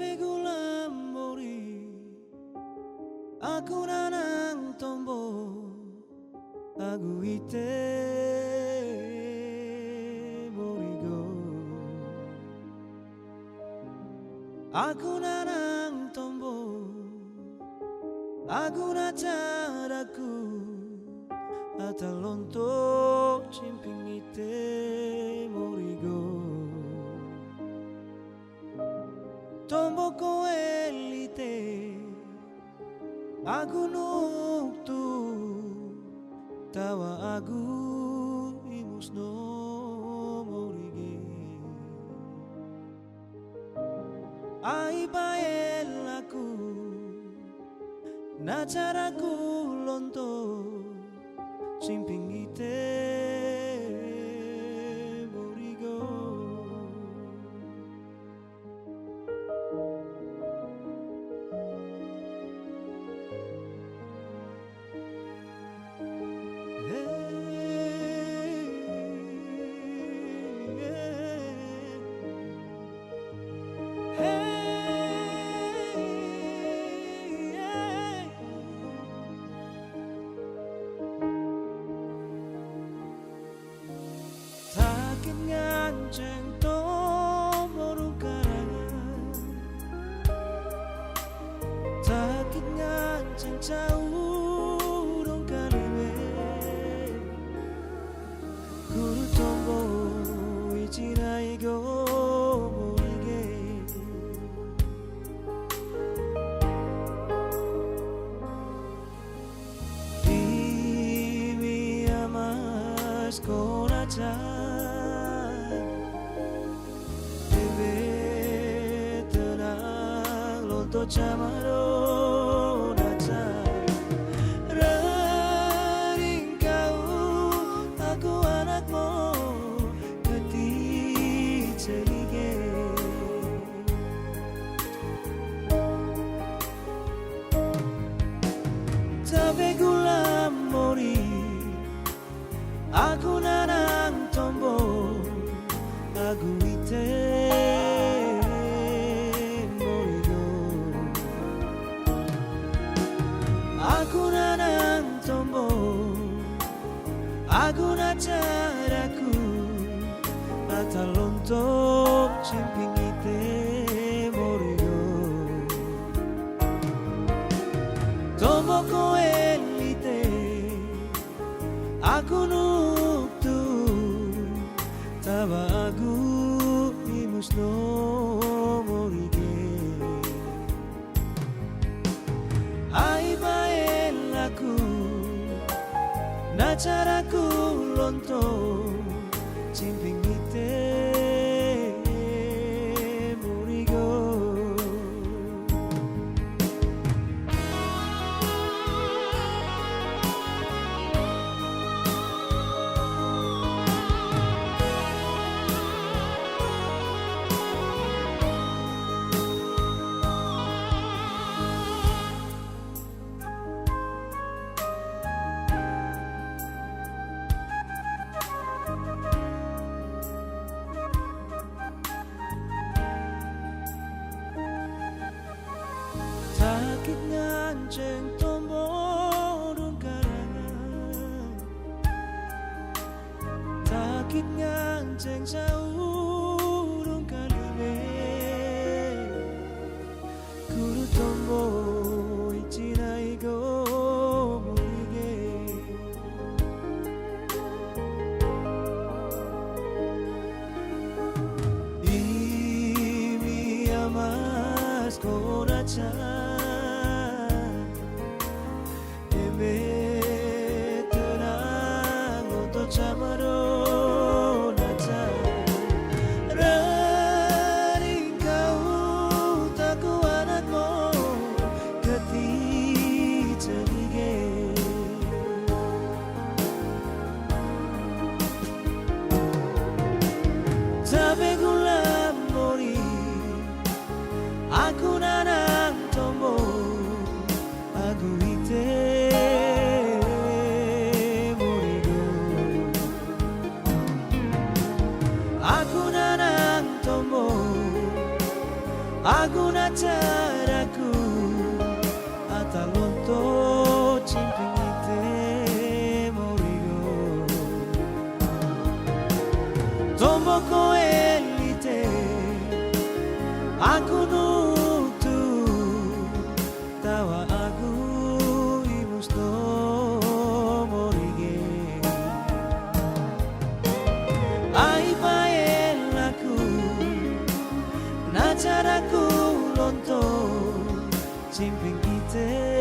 Tapi gulambori aku nanang tombo aku ite morigo aku nanang tombo aku na caraku atalontok cimping ite morigo tombo ko elite aku nuktu tawa aku imusno morige ai bael aku na caraku lonto simping ite morigo nganceng tomorong karangan takit nganceng jauh dong kaliwe guru tombo ichirai go moige Dimi amas konacha to chamaro datang raring kau aku anakmu keti celige tapi gulambori aku nanang tombo aku ite aku nanang tombo aku na caraku atalontok cimping ite morigo tombo ko elite aku nuktu tawa aku imusno morige ai bael aku na caraku lonto cimping ite morigo takit nganceng tombo dong karangan takit nganceng jauh dong kaliwe guru tombo ichirai go moige Dimi amas konacha tenang untuk chamaro datang raring kau taku anakmu keti celige tapi gulambori aku nanang tombo aku ite morigo aku nanang tombo Aku na caraku atalonto cimping ite morigo tomboko elite aku nutu tawa aku imusto morige ai paelaku na caraku lonto cimping ite